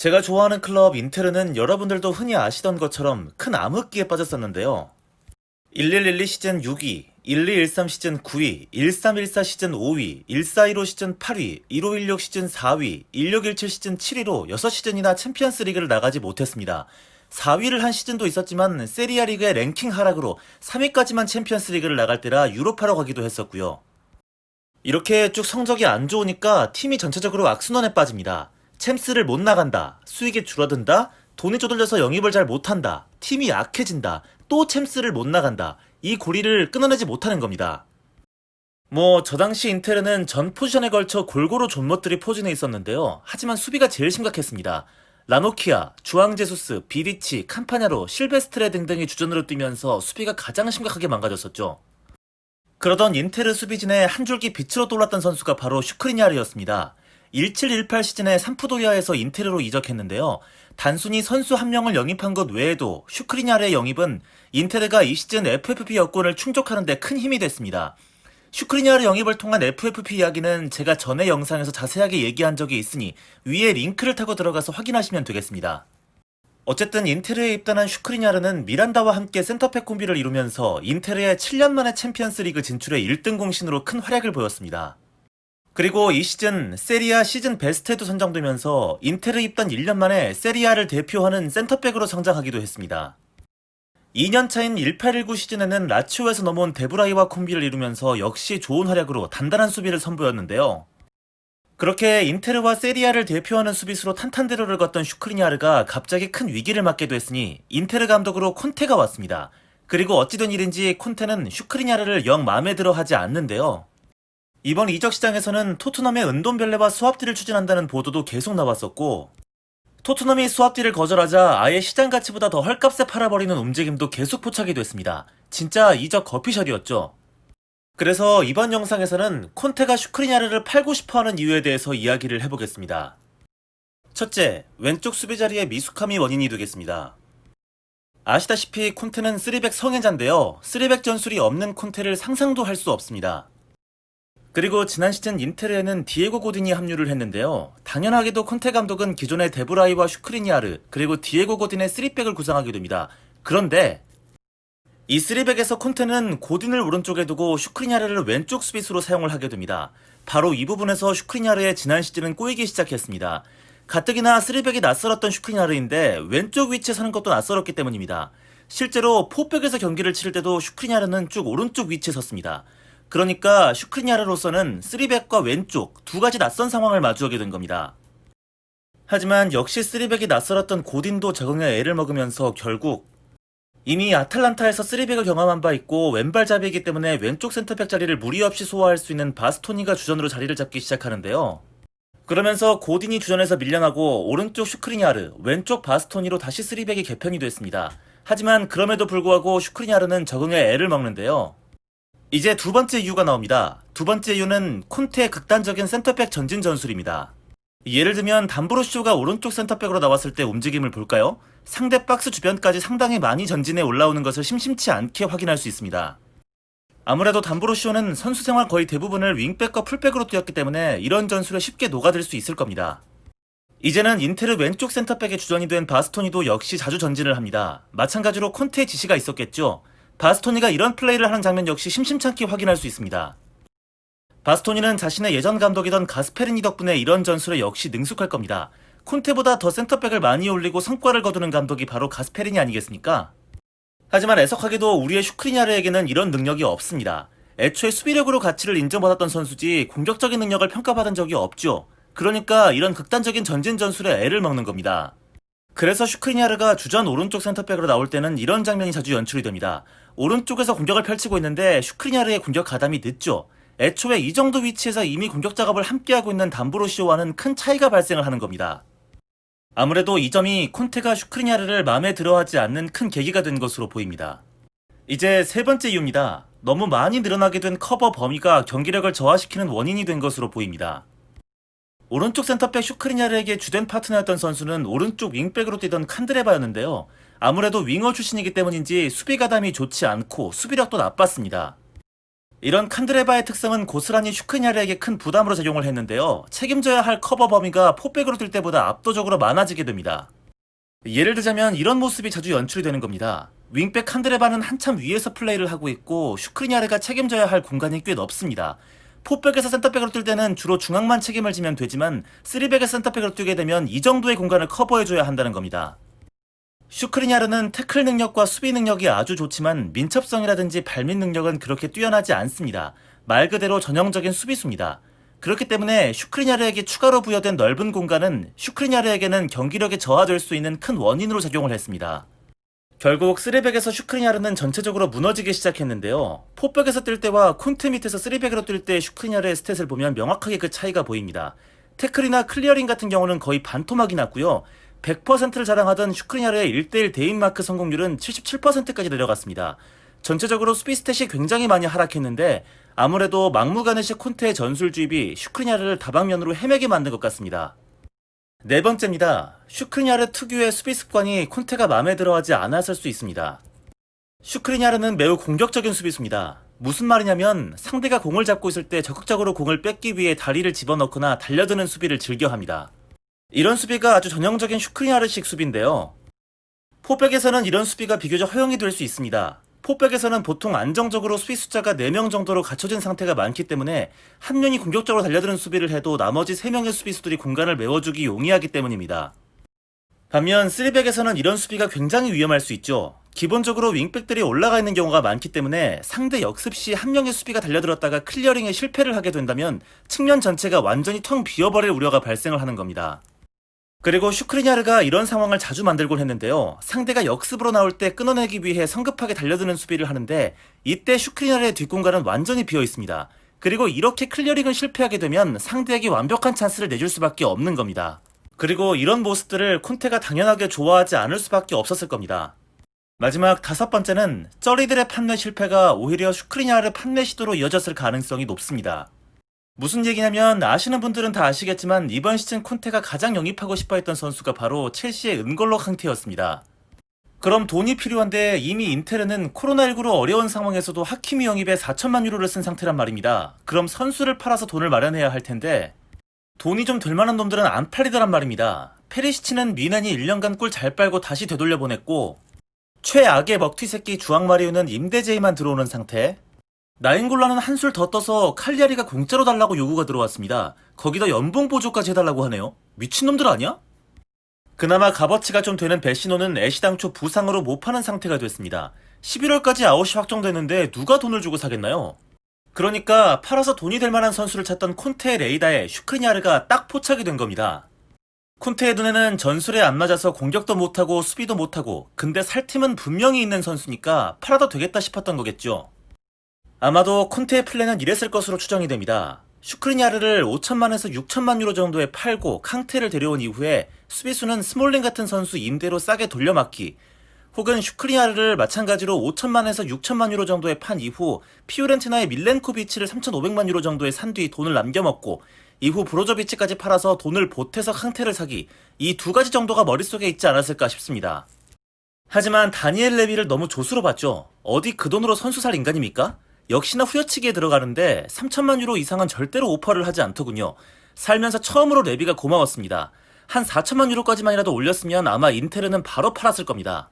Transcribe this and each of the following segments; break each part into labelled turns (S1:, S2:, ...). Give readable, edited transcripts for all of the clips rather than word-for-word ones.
S1: 제가 좋아하는 클럽 인테르는 여러분들도 흔히 아시던 것처럼 큰 암흑기에 빠졌었는데요. 1112 시즌 6위, 1213 시즌 9위, 1314 시즌 5위, 1415 시즌 8위, 1516 시즌 4위, 1617 시즌 7위로 6시즌이나 챔피언스 리그를 나가지 못했습니다. 4위를 한 시즌도 있었지만 세리아 리그의 랭킹 하락으로 3위까지만 챔피언스 리그를 나갈 때라 유로파로 가기도 했었고요. 이렇게 쭉 성적이 안 좋으니까 팀이 전체적으로 악순환에 빠집니다. 챔스를 못 나간다, 수익이 줄어든다, 돈이 쪼들려서 영입을 잘 못한다, 팀이 약해진다, 또 챔스를 못 나간다, 이 고리를 끊어내지 못하는 겁니다. 저 당시 인테르는 전 포지션에 걸쳐 골고루 존멋들이 포진해 있었는데요. 하지만 수비가 제일 심각했습니다. 라노키아, 주앙제수스, 비디치, 캄파냐로, 실베스트레 등등이 주전으로 뛰면서 수비가 가장 심각하게 망가졌었죠. 그러던 인테르 수비진의 한 줄기 빛으로 떠올랐던 선수가 바로 슈크리냐르였습니다. 17-18 시즌에 삼프도리아에서 인테르로 이적했는데요. 단순히 선수 한 명을 영입한 것 외에도 슈크리냐르의 영입은 인테르가 이 시즌 FFP 여건을 충족하는 데 큰 힘이 됐습니다. 슈크리냐르 영입을 통한 FFP 이야기는 제가 전에 영상에서 자세하게 얘기한 적이 있으니 위에 링크를 타고 들어가서 확인하시면 되겠습니다. 어쨌든 인테르에 입단한 슈크리냐르는 미란다와 함께 센터백 콤비를 이루면서 인테르의 7년 만에 챔피언스 리그 진출의 1등 공신으로 큰 활약을 보였습니다. 그리고 이 시즌 세리아 시즌 베스트에도 선정되면서 인테르 입단 1년 만에 세리아를 대표하는 센터백으로 성장하기도 했습니다. 2년 차인 18-19 시즌에는 라치오에서 넘어온 데브라이와 콤비를 이루면서 역시 좋은 활약으로 단단한 수비를 선보였는데요. 그렇게 인테르와 세리아를 대표하는 수비수로 탄탄대로를 걷던 슈크리냐르가 갑자기 큰 위기를 맞게 됐으니 인테르 감독으로 콘테가 왔습니다. 그리고 어찌된 일인지 콘테는 슈크리냐르를 영 마음에 들어 하지 않는데요. 이번 이적 시장에서는 토트넘의 은돈벨레와 스왑딜을 추진한다는 보도도 계속 나왔었고, 토트넘이 스왑딜을 거절하자 아예 시장 가치보다 더 헐값에 팔아버리는 움직임도 계속 포착이 됐습니다. 진짜 이적 거피셜이었죠. 그래서 이번 영상에서는 콘테가 슈크리냐르를 팔고 싶어하는 이유에 대해서 이야기를 해보겠습니다. 첫째, 왼쪽 수비 자리의 미숙함이 원인이 되겠습니다. 아시다시피 콘테는 3백 성애자인데요. 3백 전술이 없는 콘테를 상상도 할 수 없습니다. 그리고 지난 시즌 인테르에는 디에고 고딘이 합류를 했는데요. 당연하게도 콘테 감독은 기존의 데브라이와 슈크리냐르 그리고 디에고 고딘의 3백을 구상하게 됩니다. 그런데 이 3백에서 콘테는 고딘을 오른쪽에 두고 슈크리냐르를 왼쪽 수비수로 사용을 하게 됩니다. 바로 이 부분에서 슈크리냐르의 지난 시즌은 꼬이기 시작했습니다. 가뜩이나 3백이 낯설었던 슈크리냐르인데 왼쪽 위치에 서는 것도 낯설었기 때문입니다. 실제로 포백에서 경기를 치를 때도 슈크리냐르는 쭉 오른쪽 위치에 섰습니다. 그러니까 슈크리냐르로서는 3백과 왼쪽 두 가지 낯선 상황을 마주하게 된 겁니다. 하지만 역시 3백이 낯설었던 고딘도 적응에 애를 먹으면서 결국 이미 아탈란타에서 3백을 경험한 바 있고 왼발잡이이기 때문에 왼쪽 센터백 자리를 무리 없이 소화할 수 있는 바스토니가 주전으로 자리를 잡기 시작하는데요. 그러면서 고딘이 주전에서 밀려나고 오른쪽 슈크리냐르, 왼쪽 바스토니로 다시 3백이 개편이 됐습니다. 하지만 그럼에도 불구하고 슈크리냐르는 적응에 애를 먹는데요. 이제 두 번째 이유가 나옵니다. 두 번째 이유는 콘테의 극단적인 센터백 전진 전술입니다. 예를 들면 담브로쇼가 오른쪽 센터백으로 나왔을 때 움직임을 볼까요? 상대 박스 주변까지 상당히 많이 전진해 올라오는 것을 심심치 않게 확인할 수 있습니다. 아무래도 담브로쇼는 선수 생활 거의 대부분을 윙백과 풀백으로 뛰었기 때문에 이런 전술에 쉽게 녹아들 수 있을 겁니다. 이제는 인테르 왼쪽 센터백의 주전이 된 바스토니도 역시 자주 전진을 합니다. 마찬가지로 콘테의 지시가 있었겠죠. 바스토니가 이런 플레이를 하는 장면 역시 심심찮게 확인할 수 있습니다. 바스토니는 자신의 예전 감독이던 가스페리니 덕분에 이런 전술에 역시 능숙할 겁니다. 콘테보다 더 센터백을 많이 올리고 성과를 거두는 감독이 바로 가스페리니 아니겠습니까? 하지만 애석하게도 우리의 슈크리냐르에게는 이런 능력이 없습니다. 애초에 수비력으로 가치를 인정받았던 선수지 공격적인 능력을 평가받은 적이 없죠. 그러니까 이런 극단적인 전진 전술에 애를 먹는 겁니다. 그래서 슈크리냐르가 주전 오른쪽 센터백으로 나올 때는 이런 장면이 자주 연출이 됩니다. 오른쪽에서 공격을 펼치고 있는데 슈크리냐르의 공격 가담이 늦죠. 애초에 이 정도 위치에서 이미 공격 작업을 함께하고 있는 담브로시오와는 큰 차이가 발생을 하는 겁니다. 아무래도 이 점이 콘테가 슈크리냐르를 마음에 들어하지 않는 큰 계기가 된 것으로 보입니다. 이제 세 번째 이유입니다. 너무 많이 늘어나게 된 커버 범위가 경기력을 저하시키는 원인이 된 것으로 보입니다. 오른쪽 센터백 슈크리냐르에게 주된 파트너였던 선수는 오른쪽 윙백으로 뛰던 칸드레바였는데요. 아무래도 윙어 출신이기 때문인지 수비 가담이 좋지 않고 수비력도 나빴습니다. 이런 칸드레바의 특성은 고스란히 슈크리냐르에게 큰 부담으로 작용을 했는데요. 책임져야 할 커버 범위가 포백으로 뛸 때보다 압도적으로 많아지게 됩니다. 예를 들자면 이런 모습이 자주 연출이 되는 겁니다. 윙백 칸드레바는 한참 위에서 플레이를 하고 있고 슈크리냐르가 책임져야 할 공간이 꽤 넓습니다. 포백에서 센터백으로 뛸 때는 주로 중앙만 책임을 지면 되지만 3백에서 센터백으로 뛰게 되면 이 정도의 공간을 커버해줘야 한다는 겁니다. 슈크리냐르는 태클 능력과 수비 능력이 아주 좋지만 민첩성이라든지 발밑 능력은 그렇게 뛰어나지 않습니다. 말 그대로 전형적인 수비수입니다. 그렇기 때문에 슈크리냐르에게 추가로 부여된 넓은 공간은 슈크리냐르에게는 경기력에 저하될 수 있는 큰 원인으로 작용을 했습니다. 결국 3백에서 슈크리냐르는 전체적으로 무너지기 시작했는데요. 포백에서 뛸 때와 콘테 밑에서 3백으로 뛸 때 슈크리냐르의 스탯을 보면 명확하게 그 차이가 보입니다. 태클이나 클리어링 같은 경우는 거의 반토막이 났고요. 100%를 자랑하던 슈크리냐르의 1대1 대인마크 성공률은 77%까지 내려갔습니다. 전체적으로 수비 스탯이 굉장히 많이 하락했는데 아무래도 막무가내식 콘테의 전술주입이 슈크리냐르를 다방면으로 헤매게 만든 것 같습니다. 네 번째입니다. 슈크리냐르 특유의 수비 습관이 콘테가 마음에 들어하지 않았을 수 있습니다. 슈크리냐르는 매우 공격적인 수비수입니다. 무슨 말이냐면 상대가 공을 잡고 있을 때 적극적으로 공을 뺏기 위해 다리를 집어넣거나 달려드는 수비를 즐겨합니다. 이런 수비가 아주 전형적인 슈크리냐르식 수비인데요. 포백에서는 이런 수비가 비교적 허용이 될 수 있습니다. 포백에서는 보통 안정적으로 수비 숫자가 4명 정도로 갖춰진 상태가 많기 때문에 한 명이 공격적으로 달려드는 수비를 해도 나머지 3명의 수비수들이 공간을 메워주기 용이하기 때문입니다. 반면 3백에서는 이런 수비가 굉장히 위험할 수 있죠. 기본적으로 윙백들이 올라가 있는 경우가 많기 때문에 상대 역습 시 한 명의 수비가 달려들었다가 클리어링에 실패를 하게 된다면 측면 전체가 완전히 텅 비어버릴 우려가 발생을 하는 겁니다. 그리고 슈크리냐르가 이런 상황을 자주 만들곤 했는데요. 상대가 역습으로 나올 때 끊어내기 위해 성급하게 달려드는 수비를 하는데 이때 슈크리냐르의 뒷공간은 완전히 비어 있습니다. 그리고 이렇게 클리어링을 실패하게 되면 상대에게 완벽한 찬스를 내줄 수밖에 없는 겁니다. 그리고 이런 모습들을 콘테가 당연하게 좋아하지 않을 수밖에 없었을 겁니다. 마지막 5번째는 쩌리들의 판매 실패가 오히려 슈크리냐르 판매 시도로 이어졌을 가능성이 높습니다. 무슨 얘기냐면 아시는 분들은 다 아시겠지만 이번 시즌 콘테가 가장 영입하고 싶어했던 선수가 바로 첼시의 은골로 캉테였습니다. 그럼 돈이 필요한데 이미 인테르는 코로나19로 어려운 상황에서도 하키미 영입에 4천만 유로를 쓴 상태란 말입니다. 그럼 선수를 팔아서 돈을 마련해야 할 텐데 돈이 좀 될 만한 놈들은 안 팔리더란 말입니다. 페리시치는 미넨이 1년간 꿀 잘 빨고 다시 되돌려 보냈고 최악의 먹튀 새끼 주앙마리우는 임대제의만 들어오는 상태. 나인골라는 한술 더 떠서 칼리아리가 공짜로 달라고 요구가 들어왔습니다. 거기다 연봉 보조까지 해달라고 하네요. 미친놈들 아니야? 그나마 값어치가 좀 되는 베시노는 애시당초 부상으로 못 파는 상태가 됐습니다. 11월까지 아웃이 확정되는데 누가 돈을 주고 사겠나요? 그러니까 팔아서 돈이 될 만한 선수를 찾던 콘테의 레이다에 슈크리냐르가 딱 포착이 된 겁니다. 콘테의 눈에는 전술에 안 맞아서 공격도 못하고 수비도 못하고 근데 살 팀은 분명히 있는 선수니까 팔아도 되겠다 싶었던 거겠죠. 아마도 콘테의 플랜은 이랬을 것으로 추정이 됩니다. 슈크리냐르를 5천만에서 6천만 유로 정도에 팔고 캉테를 데려온 이후에 수비수는 스몰링 같은 선수 임대로 싸게 돌려막기 혹은 슈크리냐르를 마찬가지로 5천만에서 6천만 유로 정도에 판 이후 피오렌티나의 밀렌코비치를 3,500만 유로 정도에 산 뒤 돈을 남겨먹고 이후 브로조비치까지 팔아서 돈을 보태서 캉테를 사기 이 두 가지 정도가 머릿속에 있지 않았을까 싶습니다. 하지만 다니엘 레비를 너무 조수로 봤죠. 어디 그 돈으로 선수 살 인간입니까? 역시나 후려치기에 들어가는데 3천만 유로 이상은 절대로 오퍼를 하지 않더군요. 살면서 처음으로 레비가 고마웠습니다. 한 4천만 유로까지만이라도 올렸으면 아마 인테르는 바로 팔았을 겁니다.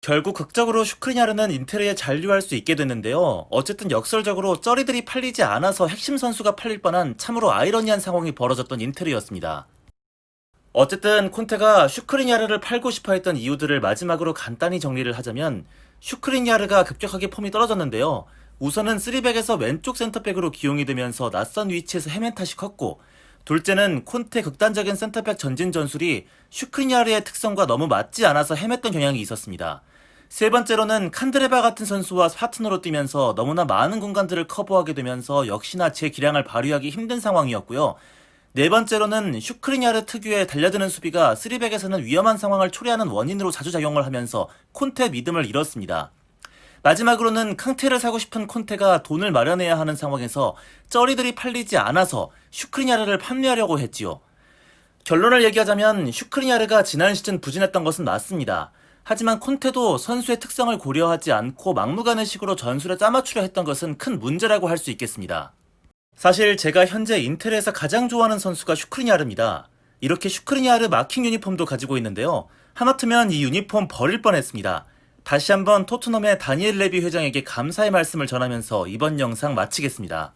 S1: 결국 극적으로 슈크리냐르는 인테르에 잔류할 수 있게 됐는데요. 어쨌든 역설적으로 쩌리들이 팔리지 않아서 핵심 선수가 팔릴 뻔한 참으로 아이러니한 상황이 벌어졌던 인테르였습니다. 어쨌든 콘테가 슈크리냐르를 팔고 싶어 했던 이유들을 마지막으로 간단히 정리를 하자면 슈크리냐르가 급격하게 폼이 떨어졌는데요. 우선은 3백에서 왼쪽 센터백으로 기용이 되면서 낯선 위치에서 헤맨 탓이 컸고 둘째는 콘테 극단적인 센터백 전진 전술이 슈크리냐르의 특성과 너무 맞지 않아서 헤맸던 경향이 있었습니다. 세 번째로는 칸드레바 같은 선수와 파트너로 뛰면서 너무나 많은 공간들을 커버하게 되면서 역시나 제 기량을 발휘하기 힘든 상황이었고요. 네 번째로는 슈크리냐르 특유의 달려드는 수비가 3백에서는 위험한 상황을 초래하는 원인으로 자주 작용을 하면서 콘테 믿음을 잃었습니다. 마지막으로는 캉테를 사고 싶은 콘테가 돈을 마련해야 하는 상황에서 쩌리들이 팔리지 않아서 슈크리냐르를 판매하려고 했지요. 결론을 얘기하자면 슈크리냐르가 지난 시즌 부진했던 것은 맞습니다. 하지만 콘테도 선수의 특성을 고려하지 않고 막무가내식으로 전술에 짜맞추려 했던 것은 큰 문제라고 할 수 있겠습니다. 사실 제가 현재 인텔에서 가장 좋아하는 선수가 슈크리니아르입니다. 이렇게 슈크리니아르 마킹 유니폼도 가지고 있는데요. 하마터면 이 유니폼 버릴 뻔했습니다. 다시 한번 토트넘의 다니엘 레비 회장에게 감사의 말씀을 전하면서 이번 영상 마치겠습니다.